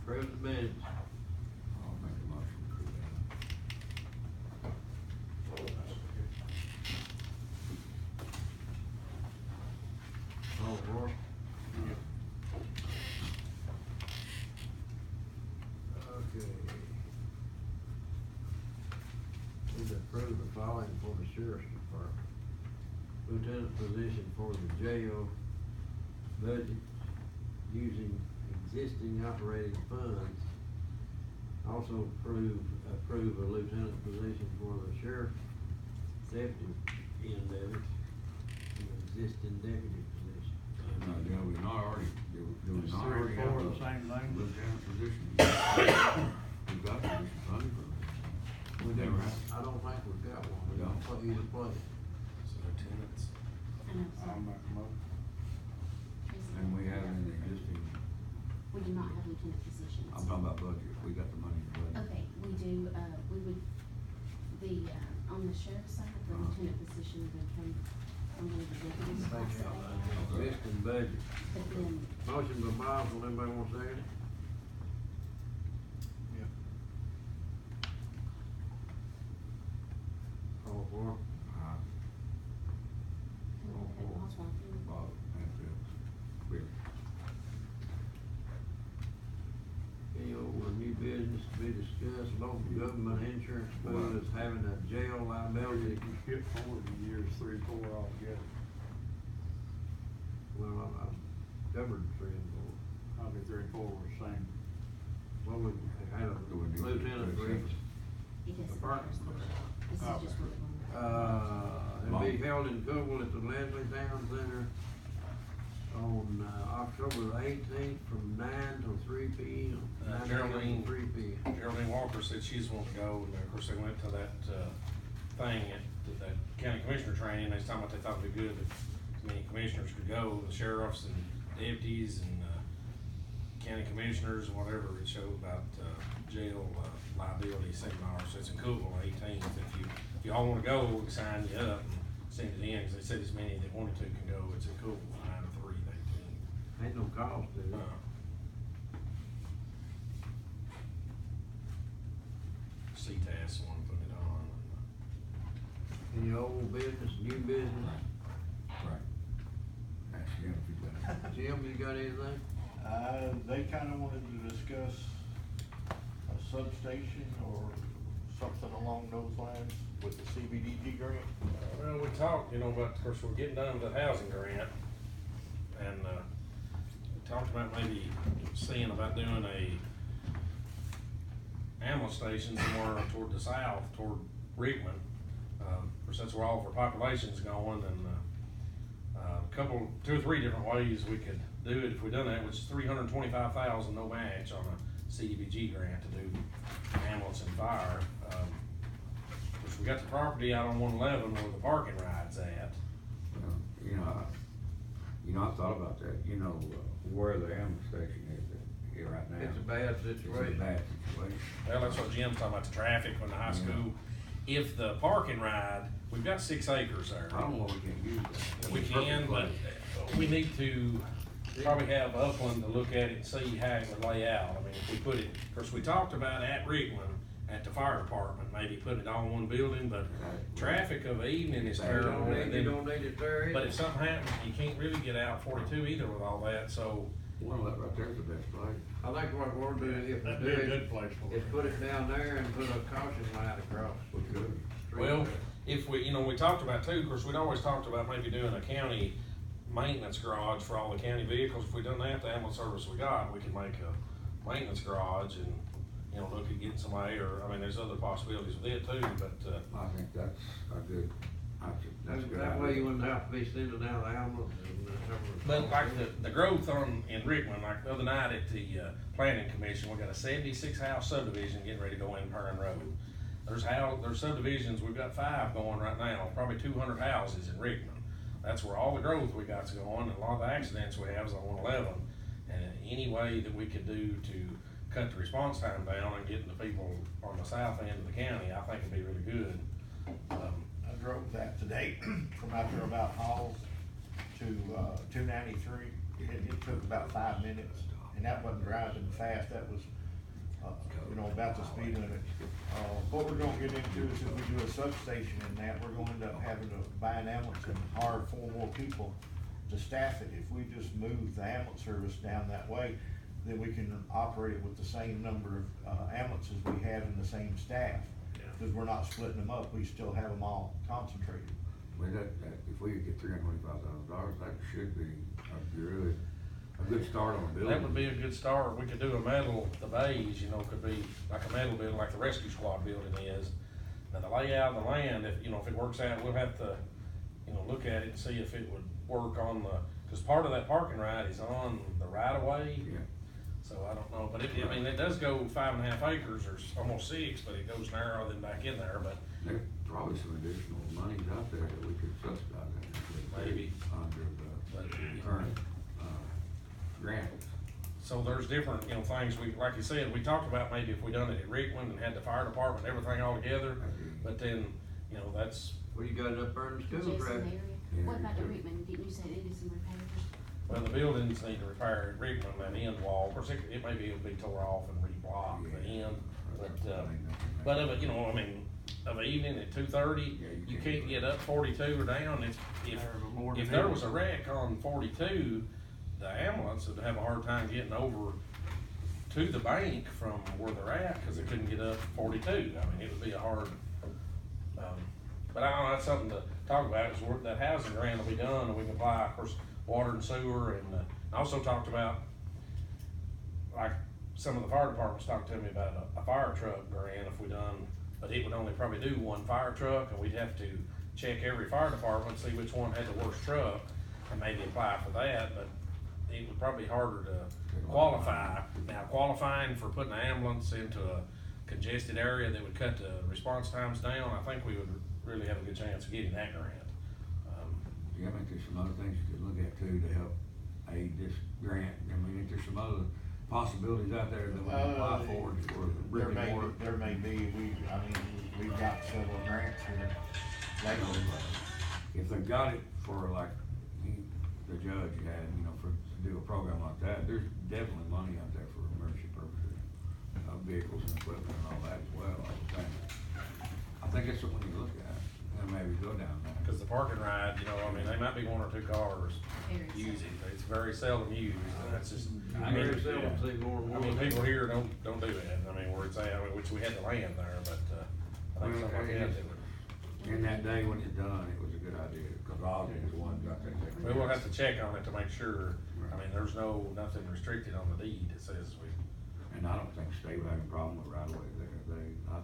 approve the minutes. I'll make a motion to approve that. All for it? Okay. Need to approve the following for the sheriff's department. Lieutenant position for the jail budget using existing operating funds. Also approve a lieutenant position for the sheriff deputy end of it, an existing deputy position. No, yeah, we not already, do we It's not three or already four have of the same thing. lieutenant position? We've got position funding for it. We Never never, have. I don't think we've got one, we No. don't play either place. So lieutenants. I know, so. I'll make a motion. And we have in the existing, We do not have lieutenant positions. I'm talking about budget, we got the money in the budget. Okay, we do, we would, on the sheriff's side, the lieutenant position would come from one of the deputies. Take out the existing budget. But then, Motion by Miles, will anybody want to second it? Yeah. All for it? Oswald, Bob, and Bill. Any old new business to be discussed, local government insurance fund is having a jail liability. You skip forward to years 3 and 4 altogether. Well, I covered 3 and 4. Probably 3 and 4 were the same. Well, we had a Do we need to lieutenant do for each. it is. Department. This is Oh. just what one. It'll be held in Cookville at the Leslie Town Center on, October the 18th from 9 till 3 p.m. 9 Geraldine- to 3 p.m. Geraldine Walker said she's wanting to go, and of course they went to that, thing at that county commissioner training, they was talking about they thought it'd be good if as many commissioners could go, the sheriffs and deputies and, county commissioners, and whatever, it showed about, jail, liability seminar, so it's in Cookville, 18th, if you all wanna go, we can sign you up and send it in, cause they said as many that wanted to can go, it's in Cookville, 9 to 3, the 18th. Ain't no cost to it. CTAS one putting it on. Any old business, new business? Right. Ask Jim if he's got it. Jim, you got anything? They kinda wanted to discuss a substation or something along those lines with the CBDG grant. Well, we talked, about, of course, we're getting done with the housing grant, and, we talked about maybe seeing about doing a ammo station somewhere toward the south, toward Rickman. Of course, that's where all of our population's going, and, two or three different ways we could do it if we done that, which is $325,000 no match on a CDBG grant to do ambulance and fire. Of course, we got the property out on 111 where the parking ride's at. I thought about that, where the ambulance station is here right now. It's a bad It's a situation. bad situation. Well, that's what Jim's talking about, the traffic when the high school. If the parking ride, we've got 6 acres there. I don't know, we can't use that. We It's a perfect can, but place. we need to probably have Upland to look at it and see how it would lay out. I mean, if we put it, of course, we talked about at Rickman, at the fire department, maybe putting it all in one building, but traffic of the evening is terrible. and You then- don't need it there But either. if something happens, you can't really get out 42 either with all that, so. Well, that right there's the best place. I think what we're doing, if we That'd do be a it, good place for is it. put it down there and put a caution light across. We could. Well, if we, we talked about too, of course, we'd always talked about maybe doing a county maintenance garage for all the county vehicles. If we done that, the ambulance service we got, we could make a maintenance garage and, look at getting somebody, or, there's other possibilities with it too, but, I think that's a good, that's a good That way you idea. wouldn't have to be sending out the ambulance and but like the growth in Rickman, like the other night at the, planning commission, we got a 76 house subdivision getting ready to go in Perrin Road. There's subdivisions, we've got 5 going right now, probably 200 houses in Rickman. That's where all the growth we got's going, and a lot of the accidents we have is on 111. And any way that we could do to cut the response time down and getting the people on the south end of the county, I think would be really good. I drove that today from out there about Halls to 293. It took about 5 minutes, and that wasn't driving fast, that was, you know, about the speed limit. What we're gonna get into is if we do a substation in that, we're gonna end up having to buy an ambulance and hire 4 more people to staff it. If we just move the ambulance service down that way, then we can operate it with the same number of ambulances we have and the same staff. Cause we're not splitting them up, we still have them all concentrated. Well, that, if we could get $325,000, that should be a good start on a building. That would be a good start. We could do a metal, the bays, you know, could be like a metal building, like the rescue squad building is. Now, the layout of the land, if, you know, if it works out, we'll have to, you know, look at it and see if it would work on the, cause part of that parking right is on the right of way. Yeah. So I don't know, but I mean, it does go 5.5 acres or almost 6, but it goes narrower than back in there, but There's probably some additional monies out there that we could subsidize that. Maybe. Under But- the current, grants. so there's different, you know, things we, like you said, we talked about maybe if we done it at Rickman and had the fire department, and everything all together, but then, you know, that's, Well, you got it up there in the school, Jason right? area. Yeah, What about the sure. Rickman, didn't you say they did some repairs? well, the buildings need to repair at Rickman, that end wall, of course, it maybe it'll be tore off and reblocked, the end, but of it, you know, I mean, of an evening at 2:30, Yeah, you you can't can't get up 42 or down, if there was a wreck on 42, the ambulance would have a hard time getting over to the bank from where they're at, cause they couldn't get up 42, I mean, it would be a hard, but I don't know, that's something to talk about, is that housing grant will be done, and we can apply, of course, water and sewer, and, I also talked about, like, some of the fire departments talked to me about a fire truck grant if we done, but it would only probably do 1 fire truck, and we'd have to check every fire department, see which one had the worst truck, and maybe apply for that, but it would probably be harder to qualify. Now, qualifying for putting an ambulance into a congested area that would cut the response times down, I think we would really have a good chance of getting that grant. Yeah, I think there's some other things you could look at too to help aid this grant. I mean, if there's some other possibilities out there that we can apply for the brick and mortar. There may be, we've got several grants here lately. If they've got it for like, the judge had, you know, to do a program like that, there's definitely money out there for emergency purposes, vehicles and equipment and all that as well, I would think. I think that's something we look at, and maybe go down that. Cause the parking ride, you know, I mean, they might be 1 or 2 cars Very using, but it's very seldom used, and that's just, I Very mean, seldom see more and I more. mean, people here don't do that, I mean, where it's at, I mean, which we had the land there, but, I think something like that, they would. In that day when it's done, it was a good idea, because Ozzy was the one who got that. We will have to check on it to make sure, I mean, there's nothing restricted on the deed that says we, And I don't think state would have a problem with right away there,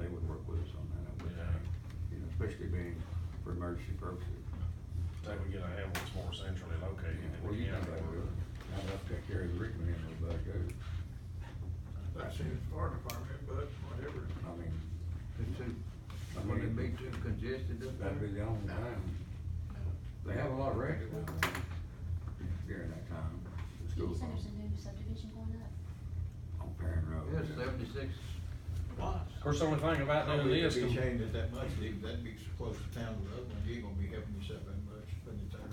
they would work with us on that, I would Yeah. think. You know, especially being for emergency purposes. say we get a ambulance more centrally located. in the Well, you know, county. I'd have to take care of the Rickman end of the bus too. That's in the fire department, but whatever. I mean, It's too, would it be too congested up that'd be there? the only time. They have a lot of wrecks down there during that time. The Did school you say zone there's a new subdivision going up? on Perrin Road. Yeah, 76 lots. Of course, the only thing about doing Probably this, if you change it that much, that'd be so close to town to the other one, you ain't gonna be helping yourself that much, putting it there.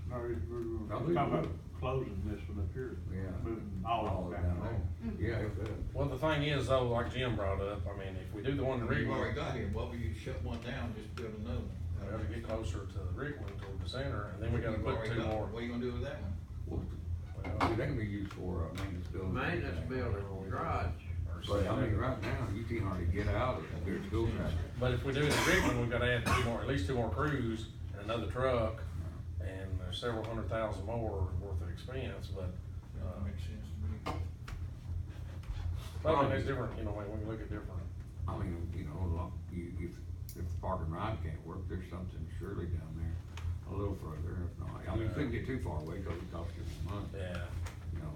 No, we're Probably talking about would. closing this one up here. Yeah. Moving all of it down there. Yeah, it would. well, the thing is though, like Jim brought up, I mean, if we do the one in You've already Rickman, got here, why would you shut one down, just build another one? we have to get closer to the Rickman, toward the center, and then we gotta You've put already 2 got more. one. What are you gonna do with that one? Well, Well, they can be used for maintenance building. Maintenance building, garage. or But I mean, something. right now, you can't hardly get out of their school traffic. But if we do it in Rickman, we've gotta add 2 more, at least 2 more crews and another truck, and there's several $100,000 more worth of expense, but, That makes sense to me. I mean, there's different, you know, when we look at different. I mean, you know, if the park and ride can't work, there's something surely down there a little further, if not. I mean, if we can get too far away, because it costs you more money, Yeah, you know,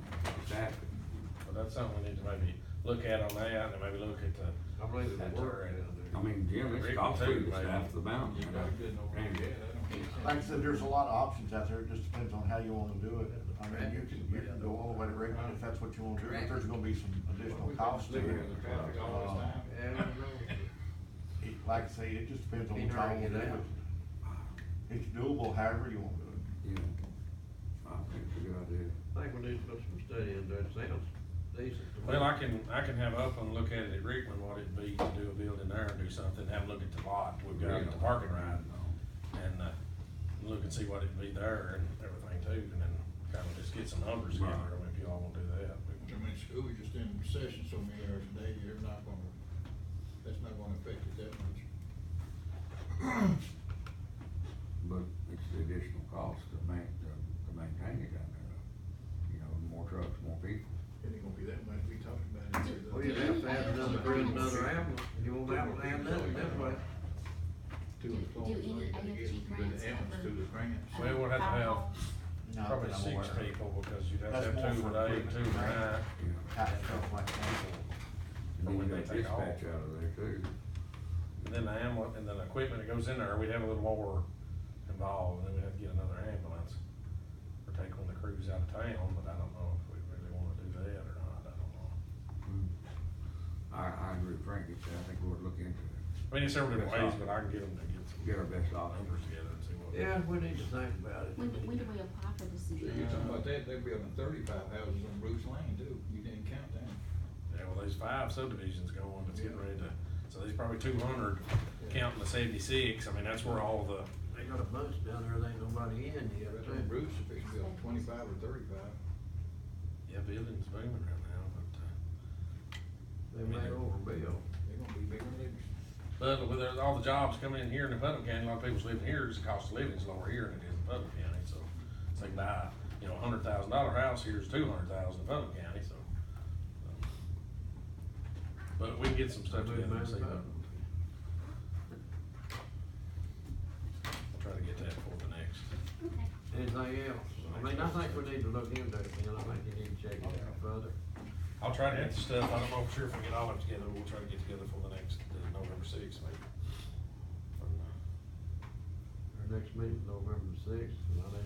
staff it. but that's something we need to maybe look at on that, and maybe look at the, I believe That's it'll work all right. down there. I mean, Jim, it's Rick costly too, to maybe. staff the mountain. You got a good over And- there, that don't. Like I said, there's a lot of options out there, it just depends on how you wanna do it. I mean, you can go all the way to Rickman if that's what you wanna do, but there's gonna be some additional costs to Living it. in the traffic all this time. Yeah, Like I say, it just depends on Be what y'all hard to wanna get do. out. It's doable however you wanna do it. You know, I think it's a good idea. I think we need to put some study into it, sounds decent. to me. Well, I can have Upland look at it at Rickman, what it'd be to do a building there and do something, have them look at the lot we've got at the parking lot. And, look and see what it'd be there and everything too, and then kinda just get some numbers together, I mean, if you all wanna do that. I mean, school is just in session so many hours a day, you're not gonna, that's not gonna affect it that much. But it's the additional cost to maintain it down there. You know, more trucks, more people. It ain't gonna be that much, we talked about it. Well, you'd have to have another ambulance, you won't have to have nothing that way. To Do install, any so you gotta AFG get grants the ambulance cover, through the grants. Well, we'll have to have Not probably that I'm 6 aware of. people, because you'd have to That's have 2 more a for day, equipment, 2 a right? night. Type stuff like that. And then When you they got take off. dispatch out of there too. And then the ambulance, and then the equipment that goes in there, we'd have a little more involved, and then we'd have to get another ambulance. Or take one of the crews out of town, but I don't know if we really wanna do that or not, I don't know. I agree with Frank, I think we'll look into it, I mean, it's several different ways, but I can get them to get some. get our best option. Numbers together and see what. Yeah, we need to think about it. when do we apply for the So CD? you're talking about that, they're building 35 houses on Bruce Lane too, you didn't count them. Yeah, well, there's 5 subdivisions going, that's getting ready to, so there's probably 200 counting the 76, I mean, that's where all the, They got a bunch down there, there ain't nobody in yet, Right too. on Bruce, if it's built 25 or 35. yeah, building's booming right now, but, They may overbuild. They're gonna be bigger than Livingston. but with all the jobs coming in here in the Putnam County, a lot of people's living here, because the cost of living is lower here than it is in Putnam County, so they buy, you know, $100,000 house, here's 200,000 in Putnam County, so. But we can get some stuff together and see what. I'll try to get that for the next. Okay. Anything else? I mean, I think we need to look into it, and I think you need to check it out further. I'll try to have the stuff, I don't know for sure if we get all of it together, we'll try to get together for the next, November 6th, maybe. From, Our next meeting, November 6th, and I'll